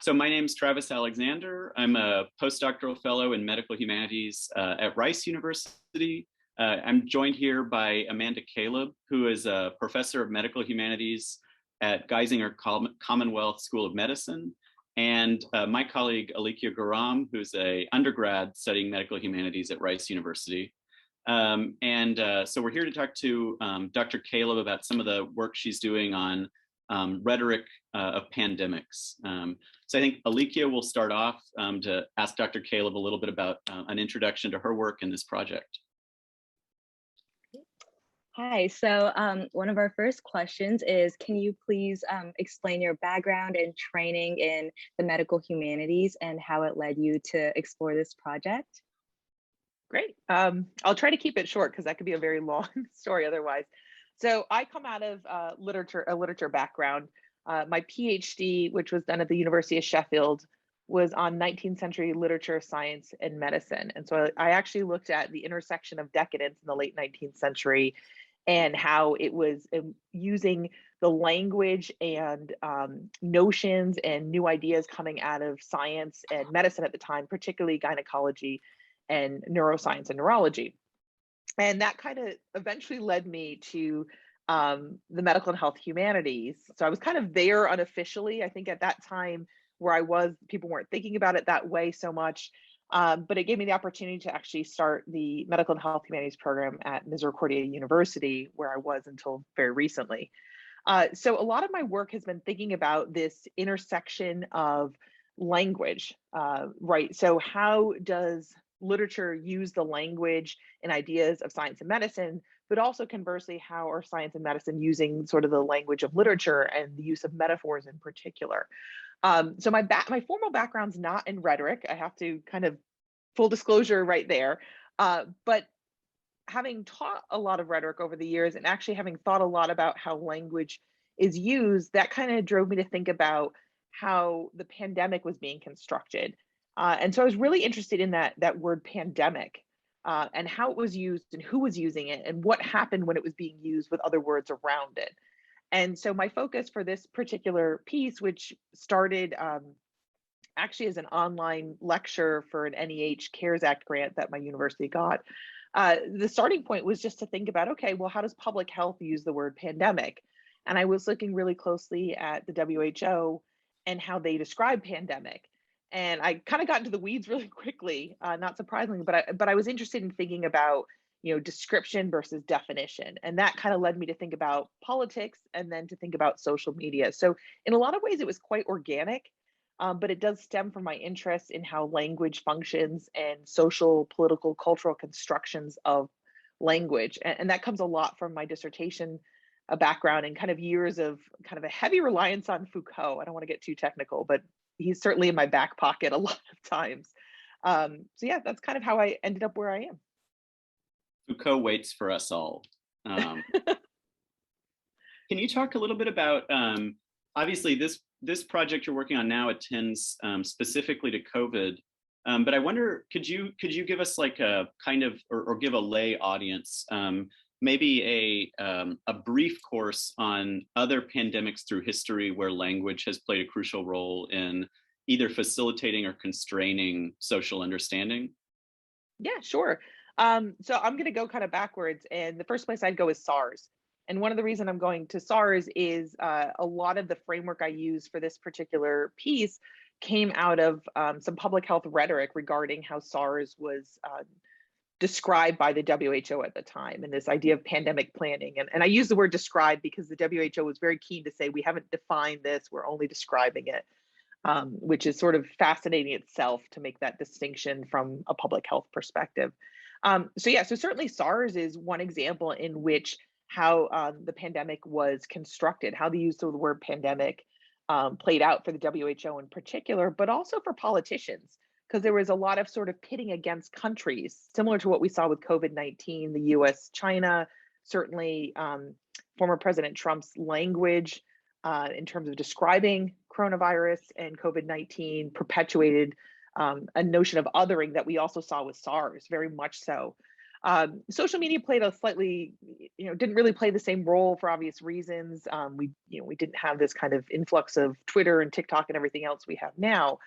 So my name's Travis Alexander. I'm a postdoctoral fellow in medical humanities at Rice University. I'm joined here by Amanda Caleb, who is a professor of medical humanities at Geisinger Commonwealth School of Medicine, and my colleague Alikia Garam, who's an undergrad studying medical humanities at Rice University. So we're here to talk to Dr. Caleb about some of the work she's doing on rhetoric of pandemics. So I think Alikia will start off to ask Dr. Caleb a little bit about an introduction to her work in this project. Hi, so one of our first questions is, can you please explain your background and training in the medical humanities and how it led you to explore this project? Great. I'll try to keep it short because that could be a very long story otherwise. So I come out of a literature background. My PhD, which was done at the University of Sheffield, was on 19th century literature, science, and medicine. And so I actually looked at the intersection of decadence in the late 19th century and how it was using the language and notions and new ideas coming out of science and medicine at the time, particularly gynecology and neuroscience and neurology. And that kind of eventually led me to the medical and health humanities. So I was kind of there unofficially. I think at that time where I was, people weren't thinking about it that way so much. But it gave me the opportunity to actually start the medical and health humanities program at Misericordia University, where I was until very recently. So a lot of my work has been thinking about this intersection of language, right? So how does literature use the language and ideas of science and medicine, but also conversely, how are science and medicine using sort of the language of literature and the use of metaphors in particular? So my formal background's not in rhetoric. I have to kind of full disclosure right there. But having taught a lot of rhetoric over the years and actually having thought a lot about how language is used, that kind of drove me to think about how the pandemic was being constructed. And so I was really interested in that word pandemic and how it was used and who was using it and what happened when it was being used with other words around it. And so my focus for this particular piece, which started actually as an online lecture for an NEH CARES Act grant that my university got, the starting point was just to think about, okay, well, how does public health use the word pandemic? And I was looking really closely at the WHO and how they describe pandemic. And I kind of got into the weeds really quickly, not surprisingly, but I was interested in thinking about, description versus definition. And that kind of led me to think about politics and then to think about social media. So in a lot of ways, it was quite organic, but it does stem from my interest in how language functions and social, political, cultural constructions of language. And that comes a lot from my dissertation background and kind of years of kind of a heavy reliance on Foucault. I don't want to get too technical, but he's certainly in my back pocket a lot of times. So yeah, that's kind of how I ended up where I am. Foucault waits for us all. Can you talk a little bit about, obviously this project you're working on now attends specifically to COVID, but I wonder, could you give us like a kind of, or give a lay audience, maybe a brief course on other pandemics through history where language has played a crucial role in either facilitating or constraining social understanding? Yeah, sure. So I'm going to go kind of backwards, and the first place I'd go is SARS. And one of the reasons I'm going to SARS is a lot of the framework I use for this particular piece came out of some public health rhetoric regarding how SARS was described by the WHO at the time, and this idea of pandemic planning. And I use the word describe because the WHO was very keen to say, we haven't defined this, we're only describing it, which is sort of fascinating itself to make that distinction from a public health perspective. So certainly SARS is one example in which how the pandemic was constructed, how the use of the word pandemic played out for the WHO in particular, but also for politicians, because there was a lot of sort of pitting against countries, similar to what we saw with COVID-19, the US, China, certainly former President Trump's language in terms of describing coronavirus and COVID-19 perpetuated a notion of othering that we also saw with SARS, very much so. Social media played a slightly didn't really play the same role for obvious reasons. We didn't have this kind of influx of Twitter and TikTok and everything else we have now.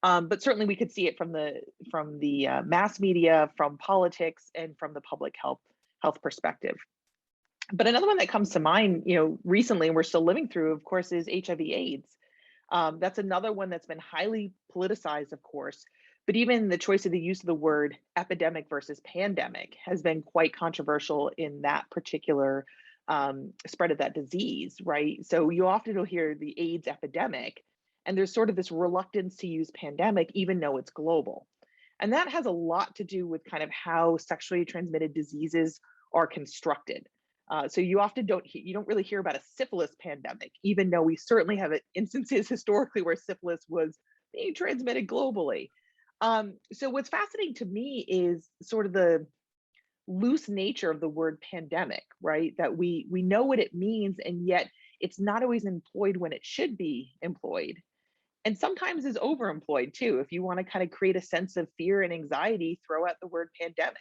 But certainly we could see it from the mass media, from politics, and from the public health perspective. But another one that comes to mind, recently, and we're still living through, of course, is HIV/AIDS. That's another one that's been highly politicized, of course. But even the choice of the use of the word epidemic versus pandemic has been quite controversial in that particular spread of that disease, right? So you often will hear the AIDS epidemic, and there's sort of this reluctance to use pandemic, even though it's global. And that has a lot to do with kind of how sexually transmitted diseases are constructed. So you often don't really hear about a syphilis pandemic, even though we certainly have instances historically where syphilis was being transmitted globally. So what's fascinating to me is sort of the loose nature of the word pandemic, right? That we know what it means, and yet it's not always employed when it should be employed. And sometimes is overemployed too. If you want to kind of create a sense of fear and anxiety, throw out the word pandemic.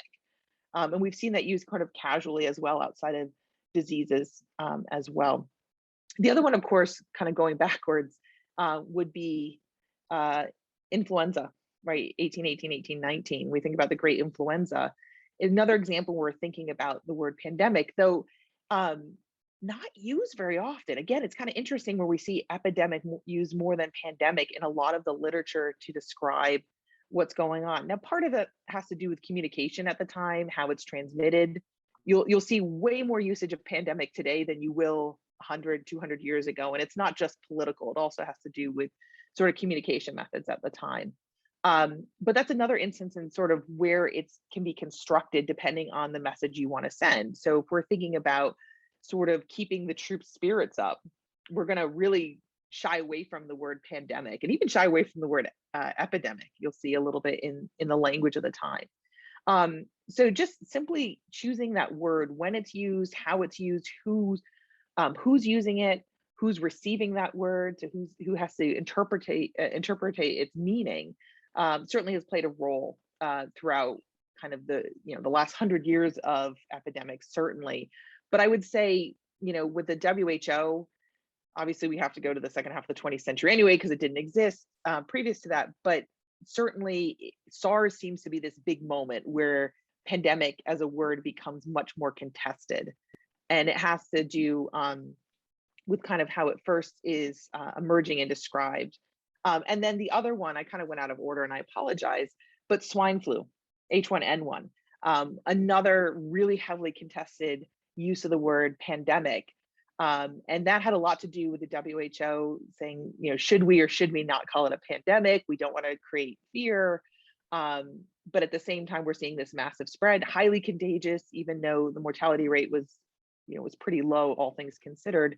And we've seen that used kind of casually as well outside of diseases as well. The other one, of course, kind of going backwards, would be influenza, right? 1818, 1819. We think about the Great Influenza. Another example, we're thinking about the word pandemic, though not used very often. Again, it's kind of interesting where we see epidemic used more than pandemic in a lot of the literature to describe what's going on. Now, part of it has to do with communication at the time, how it's transmitted. You'll see way more usage of pandemic today than you will 100, 200 years ago. And it's not just political, it also has to do with sort of communication methods at the time. But that's another instance in sort of where it can be constructed depending on the message you want to send. So if we're thinking about sort of keeping the troops' spirits up, we're going to really shy away from the word pandemic, and even shy away from the word epidemic. You'll see a little bit in the language of the time. So just simply choosing that word, when it's used, how it's used, who's using it, who's receiving that word, so who has to interpret its meaning, certainly has played a role throughout kind of the last 100 years of epidemics, certainly. But I would say, with the WHO, obviously we have to go to the second half of the 20th century anyway, because it didn't exist previous to that. But certainly SARS seems to be this big moment where pandemic as a word becomes much more contested. And it has to do with kind of how it first is emerging and described. And then the other one, I kind of went out of order and I apologize, but swine flu, H1N1, another really heavily contested use of the word pandemic. And that had a lot to do with the WHO saying, should we or should we not call it a pandemic? We don't want to create fear. But at the same time, we're seeing this massive spread, highly contagious, even though the mortality rate was pretty low, all things considered.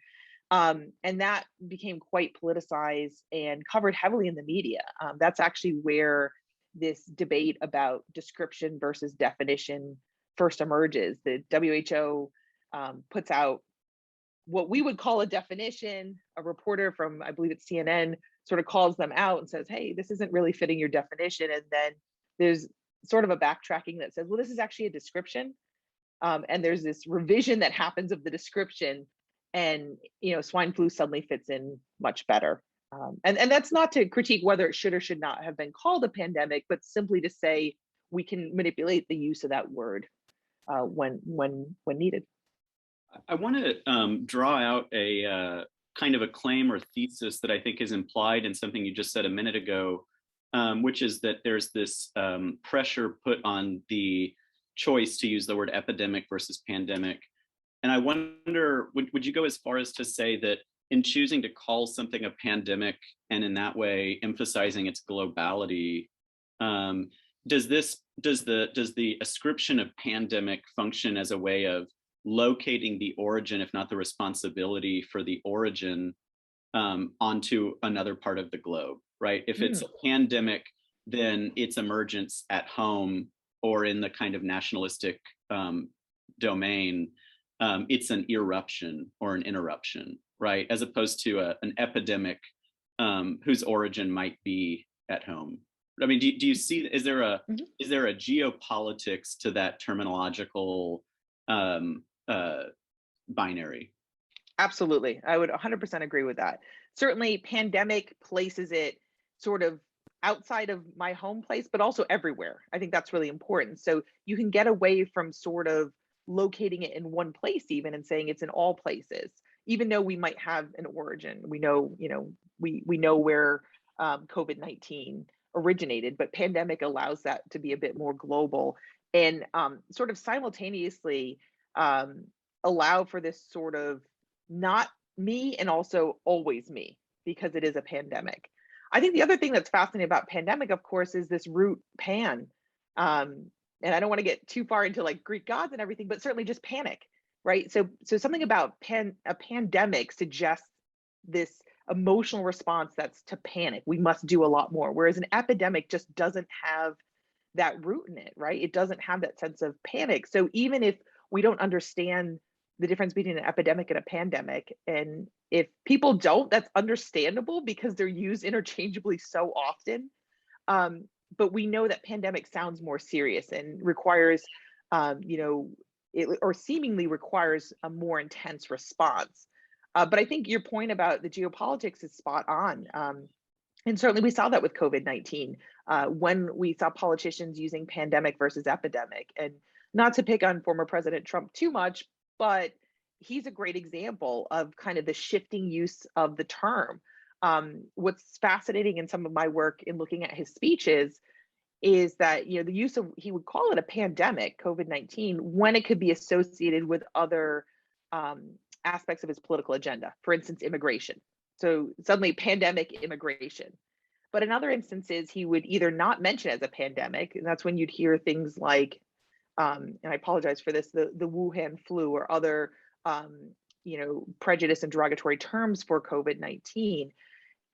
And that became quite politicized and covered heavily in the media. That's actually where this debate about description versus definition first emerges. The WHO puts out what we would call a definition. A reporter from, I believe it's CNN, sort of calls them out and says, hey, this isn't really fitting your definition. And then there's sort of a backtracking that says, well, this is actually a description. And there's this revision that happens of the description, and swine flu suddenly fits in much better. And that's not to critique whether it should or should not have been called a pandemic, but simply to say we can manipulate the use of that word when needed. I want to draw out a kind of a claim or thesis that I think is implied in something you just said a minute ago, which is that there's this pressure put on the choice to use the word epidemic versus pandemic. And I wonder, would you go as far as to say that in choosing to call something a pandemic and in that way emphasizing its globality, does the ascription of pandemic function as a way of locating the origin, if not the responsibility for the origin, onto another part of the globe, right? If it's a pandemic, then its emergence at home or in the kind of nationalistic domain, it's an irruption or an interruption, right? As opposed to an epidemic whose origin might be at home. I mean, do you see, is there a geopolitics to that terminological binary. Absolutely. I would 100% agree with that. Certainly, pandemic places it sort of outside of my home place, but also everywhere. I think that's really important. So you can get away from sort of locating it in one place even and saying it's in all places, even though we might have an origin. We know, we know where COVID-19 originated, but pandemic allows that to be a bit more global and sort of simultaneously um, allow for this sort of not me and also always me because it is a pandemic. I think the other thing that's fascinating about pandemic, of course, is this root pan. And I don't want to get too far into like Greek gods and everything, but certainly just panic, right? So something about a pandemic suggests this emotional response that's to panic. We must do a lot more. Whereas an epidemic just doesn't have that root in it, right? It doesn't have that sense of panic. So even if we don't understand the difference between an epidemic and a pandemic, and if people don't, that's understandable because they're used interchangeably so often. But we know that pandemic sounds more serious and requires, or seemingly requires a more intense response. But I think your point about the geopolitics is spot on. And certainly we saw that with COVID-19 when we saw politicians using pandemic versus epidemic. And not to pick on former President Trump too much, but he's a great example of kind of the shifting use of the term. What's fascinating in some of my work in looking at his speeches is that the use of, he would call it a pandemic, COVID-19, when it could be associated with other aspects of his political agenda, for instance, immigration. So suddenly pandemic immigration. But in other instances, he would either not mention it as a pandemic, and that's when you'd hear things like, and I apologize for this, the Wuhan flu or other, prejudice and derogatory terms for COVID-19,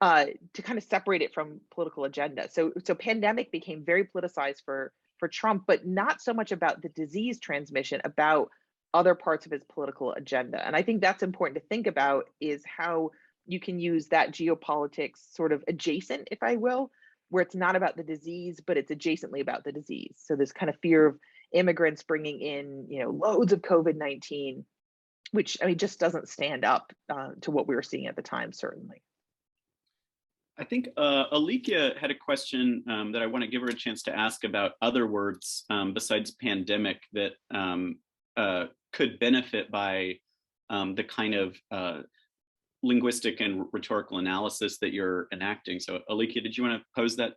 to kind of separate it from political agenda. So pandemic became very politicized for Trump, but not so much about the disease transmission, about other parts of his political agenda. And I think that's important to think about, is how you can use that geopolitics sort of adjacent, if I will, where it's not about the disease, but it's adjacently about the disease. So this kind of fear of immigrants bringing in, loads of COVID-19, which just doesn't stand up to what we were seeing at the time, certainly. I think Alikia had a question that I want to give her a chance to ask about other words besides pandemic that could benefit by the kind of linguistic and rhetorical analysis that you're enacting. So Alikia, did you want to pose that?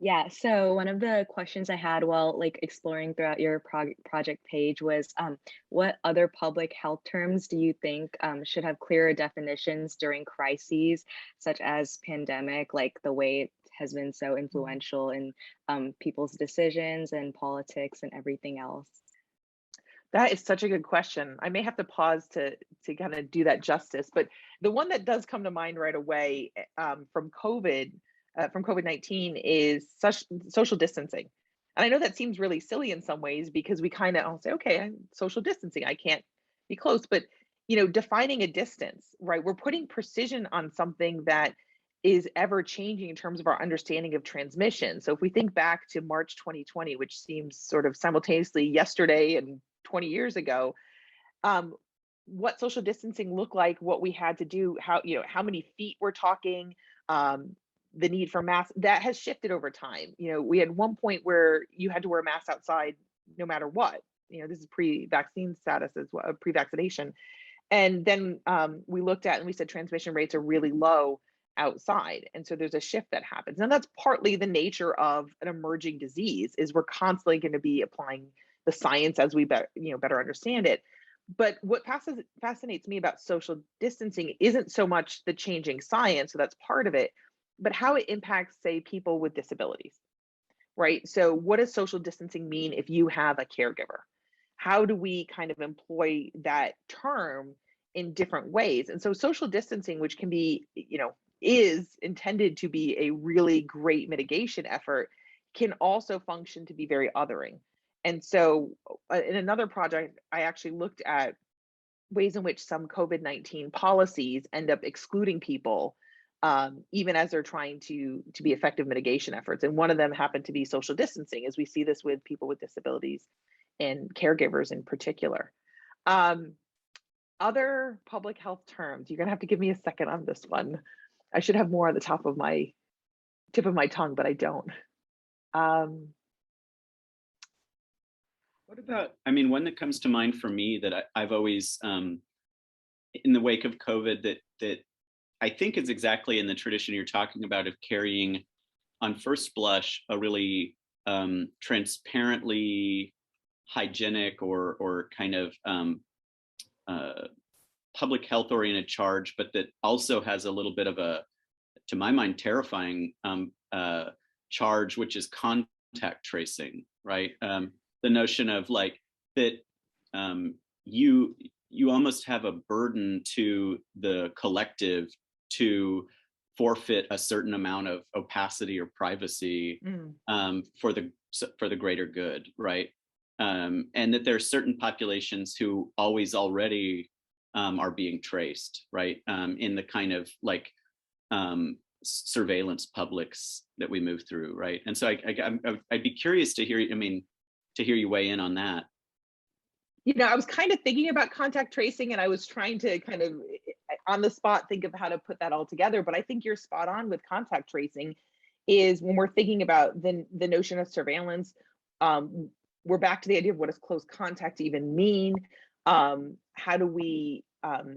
Yeah, so one of the questions I had while exploring throughout your project page was, what other public health terms do you think should have clearer definitions during crises, such as pandemic, like the way it has been so influential in people's decisions and politics and everything else? That is such a good question. I may have to pause to kind of do that justice, but the one that does come to mind right away from COVID-19 is social distancing. And I know that seems really silly in some ways because we kind of all say, okay, I'm social distancing, I can't be close, but defining a distance, right? We're putting precision on something that is ever changing in terms of our understanding of transmission. So if we think back to March 2020, which seems sort of simultaneously yesterday and 20 years ago, what social distancing looked like, what we had to do, how many feet we're talking, the need for masks, that has shifted over time. We had one point where you had to wear a mask outside no matter what. This is pre-vaccine status as well, pre-vaccination. And then we looked at and we said transmission rates are really low outside. And so there's a shift that happens. And that's partly the nature of an emerging disease, is we're constantly going to be applying the science as we better understand it. But what fascinates me about social distancing isn't so much the changing science, so that's part of it, but how it impacts, say, people with disabilities, right? So what does social distancing mean if you have a caregiver? How do we kind of employ that term in different ways? And so social distancing, which can be, is intended to be a really great mitigation effort, can also function to be very othering. And so in another project, I actually looked at ways in which some COVID-19 policies end up excluding people, even as they're trying to be effective mitigation efforts. And one of them happened to be social distancing, as we see this with people with disabilities and caregivers in particular. Um, Other public health terms, you're gonna have to give me a second on this one. I should have more on the tip of my tongue, but I don't. Um, What about, I mean, one that comes to mind for me that I've always, in the wake of COVID, that I think is exactly in the tradition you're talking about of carrying on first blush a really transparently hygienic or kind of uh, public health oriented charge, but that also has a little bit of a, to my mind, terrifying charge, which is contact tracing, right? The notion of like that you almost have a burden to the collective to forfeit a certain amount of opacity or privacy mm, for the greater good, right? And that there are certain populations who always already are being traced, right? In the kind of like surveillance publics that we move through, right? And so I'd be curious to hear, I mean, to hear you weigh in on that. I was kind of thinking about contact tracing, and I was trying to kind of on the spot think of how to put that all together. But I think you're spot on with contact tracing. Is when we're thinking about the notion of surveillance, we're back to the idea of what does close contact even mean? How do we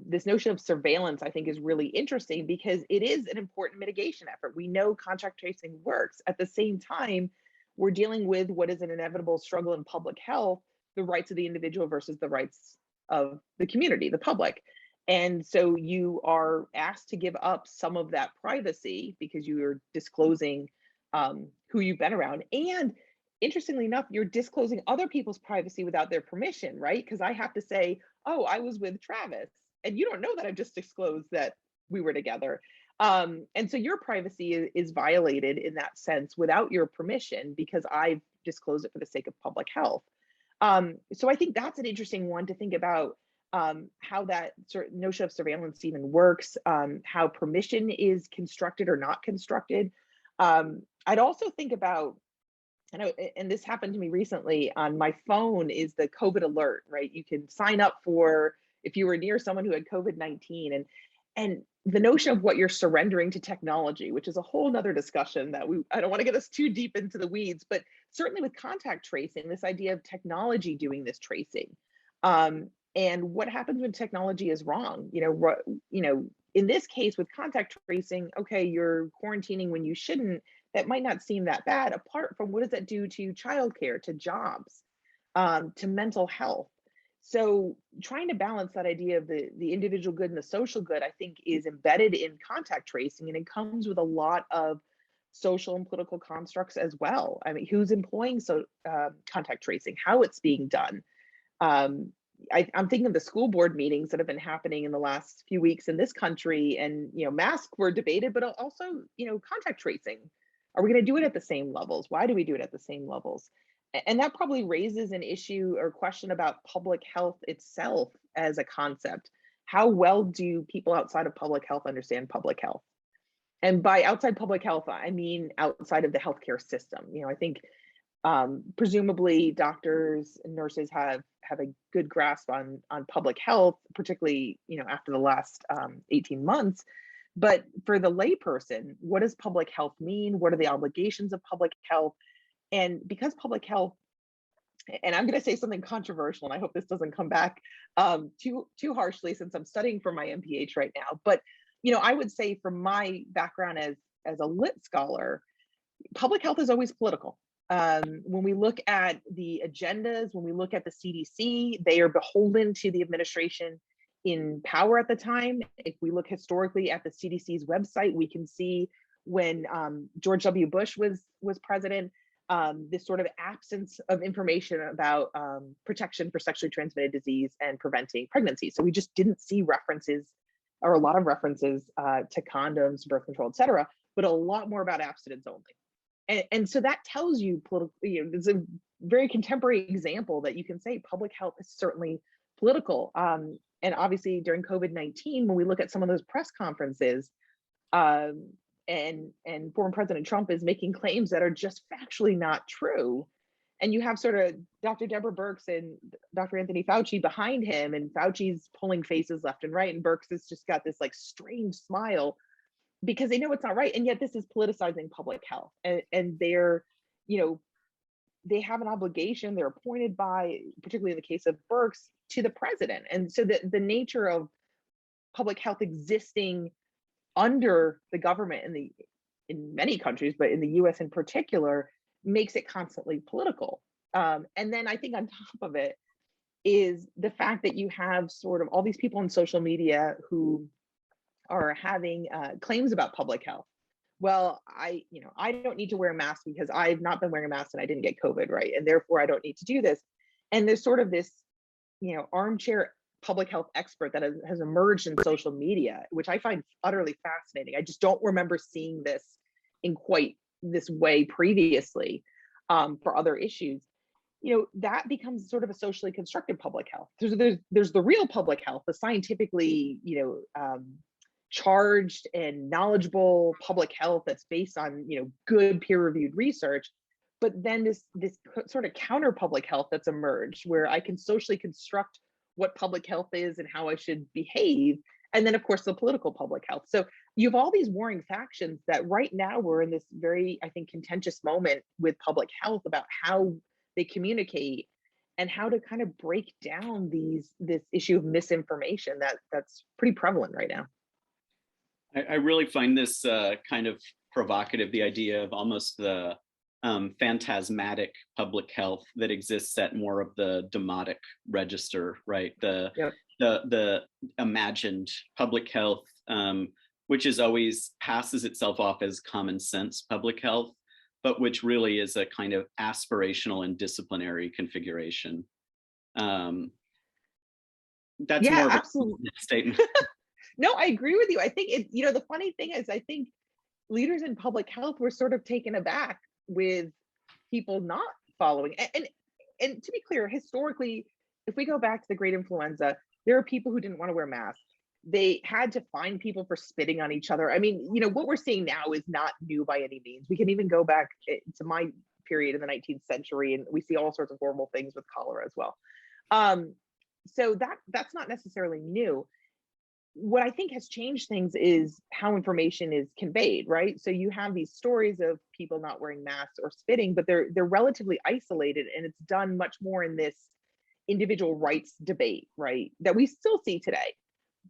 this notion of surveillance, I think, is really interesting because it is an important mitigation effort. We know contact tracing works. At the same time, we're dealing with what is an inevitable struggle in public health, the rights of the individual versus the rights of the community, the public. And so you are asked to give up some of that privacy because you are disclosing who you've been around. And interestingly enough, you're disclosing other people's privacy without their permission, right? Because I have to say, oh, I was with Travis, and you don't know that I've just disclosed that we were together. And so your privacy is violated in that sense without your permission because I've disclosed it for the sake of public health. So I think that's an interesting one to think about, how that sort of notion of surveillance even works, how permission is constructed or not constructed. I'd also think about, and this happened to me recently on my phone, is the COVID alert, right? You can sign up for if you were near someone who had COVID-19, and the notion of what you're surrendering to technology, which is a whole nother discussion that I don't want to get us too deep into the weeds, but certainly with contact tracing, this idea of technology doing this tracing. And what happens when technology is wrong? In this case with contact tracing, okay, you're quarantining when you shouldn't. That might not seem that bad, apart from what does that do to childcare, to jobs, to mental health. So trying to balance that idea of the individual good and the social good, I think, is embedded in contact tracing, and it comes with a lot of social and political constructs as well. I mean, who's employing contact tracing, how it's being done. I'm thinking of the school board meetings that have been happening in the last few weeks in this country, and masks were debated, but also contact tracing. Are we going to do it at the same levels? Why do we do it at the same levels? And that probably raises an issue or question about public health itself as a concept. How well do people outside of public health understand public health? And by outside public health, I mean outside of the healthcare system. I think presumably doctors and nurses have a good grasp on public health, particularly after the last 18 months. But for the layperson, what does public health mean? What are the obligations of public health? And because public health, and I'm going to say something controversial, and I hope this doesn't come back too harshly since I'm studying for my MPH right now. But I would say from my background as a lit scholar, public health is always political. When we look at the agendas, when we look at the CDC, they are beholden to the administration in power at the time. If we look historically at the CDC's website, we can see when George W. Bush was president, this sort of absence of information about protection for sexually transmitted disease and preventing pregnancy. So we just didn't see references, or a lot of references to condoms, birth control, et cetera, but a lot more about abstinence only. And so that tells you it's a very contemporary example that you can say public health is certainly political. And obviously during COVID-19, when we look at some of those press conferences, and former President Trump is making claims that are just factually not true. And you have sort of Dr. Deborah Birx and Dr. Anthony Fauci behind him, and Fauci's pulling faces left and right, and Birx has just got this like strange smile because they know it's not right. And yet this is politicizing public health. And they're, you know, they have an obligation, they're appointed by, particularly in the case of Birx, to the president. And so the nature of public health existing under the government in many countries, but in the US in particular, makes it constantly political. And then I think on top of it is the fact that you have sort of all these people on social media who are having claims about public health. Well, I don't need to wear a mask because I've not been wearing a mask and I didn't get COVID, right? And therefore I don't need to do this. And there's sort of this, armchair public health expert that has emerged in social media, which I find utterly fascinating. I just don't remember seeing this in quite this way previously for other issues. That becomes sort of a socially constructed public health. There's the real public health, the scientifically, charged and knowledgeable public health that's based on good peer-reviewed research. But then this sort of counter public health that's emerged, where I can socially construct what public health is and how I should behave, and then of course the political public health. So you have all these warring factions that right now we're in this very, I think, contentious moment with public health about how they communicate and how to kind of break down this issue of misinformation that's pretty prevalent right now. I really find this kind of provocative, the idea of almost the phantasmatic public health that exists at more of the demotic register, right? The imagined public health, which is always passes itself off as common sense public health, but which really is a kind of aspirational and disciplinary configuration. That's more of absolutely. A statement. No, I agree with you. I think the funny thing is, I think leaders in public health were sort of taken aback with people not following. And to be clear, historically, if we go back to the Great Influenza, there are people who didn't want to wear masks. They had to fine people for spitting on each other. I mean, what we're seeing now is not new by any means. We can even go back to my period in the 19th century, and we see all sorts of horrible things with cholera as well. So that's not necessarily new. What I think has changed things is how information is conveyed, right? So you have these stories of people not wearing masks or spitting, but they're relatively isolated, and it's done much more in this individual rights debate, right? That we still see today.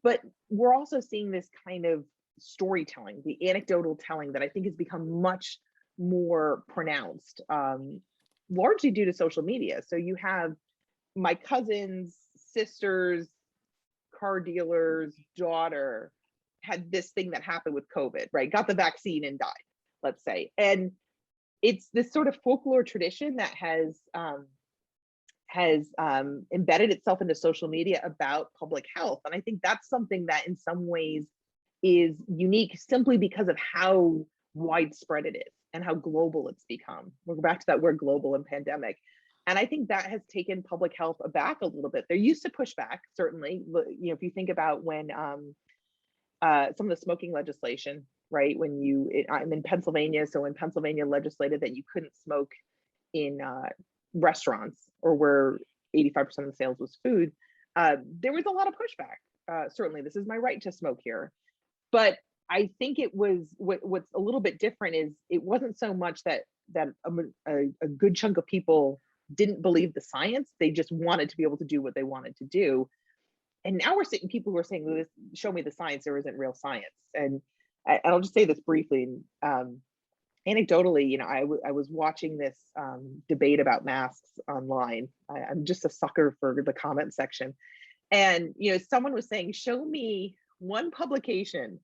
But we're also seeing this kind of storytelling, the anecdotal telling, that I think has become much more pronounced, largely due to social media. So you have my cousin's sister's car dealer's daughter had this thing that happened with COVID, right? Got the vaccine and died, let's say. And it's this sort of folklore tradition that has embedded itself into social media about public health. And I think that's something that in some ways is unique simply because of how widespread it is and how global it's become. We're back to that word global and pandemic. And I think that has taken public health aback a little bit. They're used to pushback, certainly. If you think about when some of the smoking legislation, right? I'm in Pennsylvania, so when Pennsylvania legislated that you couldn't smoke in restaurants or where 85% of the sales was food, there was a lot of pushback. Certainly, this is my right to smoke here. But I think it was what's a little bit different is it wasn't so much that a good chunk of people didn't believe the science. They just wanted to be able to do what they wanted to do. And now we're seeing people who are saying, show me the science, there isn't real science. And I'll just say this briefly. Anecdotally, I was watching this debate about masks online. I'm just a sucker for the comment section. And, someone was saying, show me one publication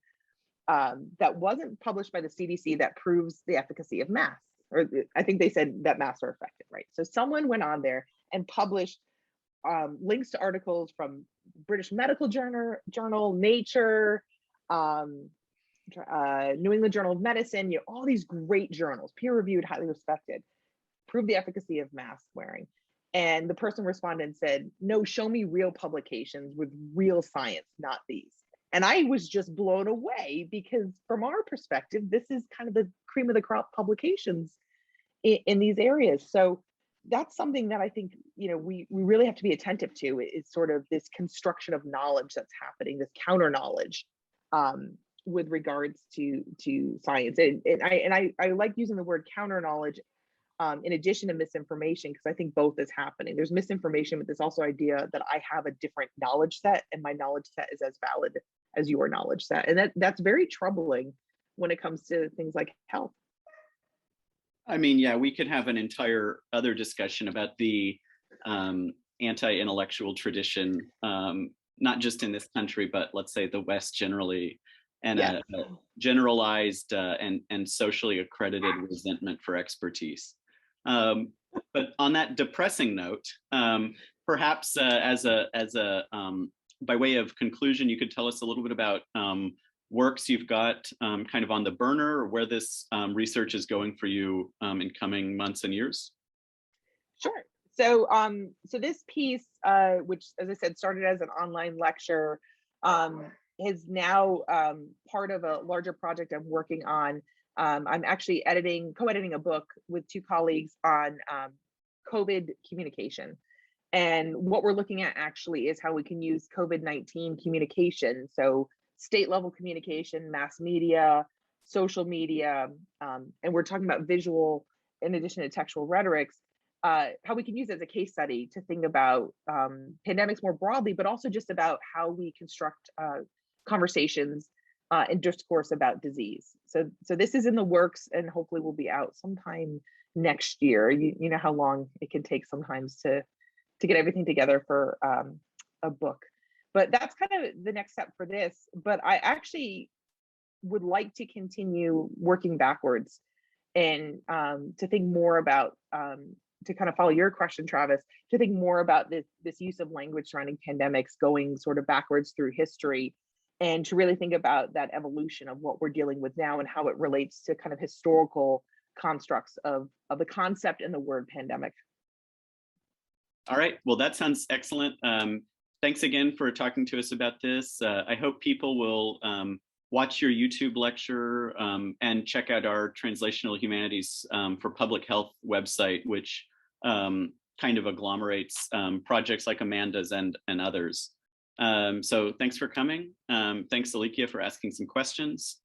that wasn't published by the CDC that proves the efficacy of masks. Or I think they said that masks are effective, right? So someone went on there and published links to articles from British Medical Journal, Nature, New England Journal of Medicine, all these great journals, peer-reviewed, highly respected, prove the efficacy of mask wearing. And the person responded and said, no, show me real publications with real science, not these. And I was just blown away because from our perspective, this is kind of the cream of the crop publications in these areas. So that's something that I think, we really have to be attentive to, is sort of this construction of knowledge that's happening, this counter knowledge, um, with regards to science. And I like using the word counter knowledge, in addition to misinformation, because I think both is happening. There's misinformation, but there's also idea that I have a different knowledge set, and my knowledge set is as valid as your knowledge set, and that's very troubling when it comes to things like health. I mean, yeah, we could have an entire other discussion about the anti-intellectual tradition, not just in this country, but let's say the West generally, and Yeah. a generalized and socially accredited resentment for expertise. But on that depressing note, perhaps as a by way of conclusion, you could tell us a little bit about works you've got kind of on the burner, or where this research is going for you in coming months and years? Sure. So this piece, which, as I said, started as an online lecture, is now part of a larger project I'm working on. I'm actually co-editing a book with two colleagues on COVID communication. And what we're looking at actually is how we can use COVID-19 communication. So state level communication, mass media, social media, and we're talking about visual in addition to textual rhetorics, how we can use it as a case study to think about pandemics more broadly, but also just about how we construct conversations and discourse about disease. So this is in the works, and hopefully will be out sometime next year. You know how long it can take sometimes to get everything together for a book. But that's kind of the next step for this. But I actually would like to continue working backwards, and to think more about, to kind of follow your question, Travis, to think more about this use of language surrounding pandemics, going sort of backwards through history, and to really think about that evolution of what we're dealing with now and how it relates to kind of historical constructs of the concept and the word pandemic. All right, well, that sounds excellent. Thanks again for talking to us about this. I hope people will watch your YouTube lecture and check out our Translational Humanities for Public Health website, which kind of agglomerates projects like Amanda's and others. So thanks for coming. Thanks, Alikia, for asking some questions.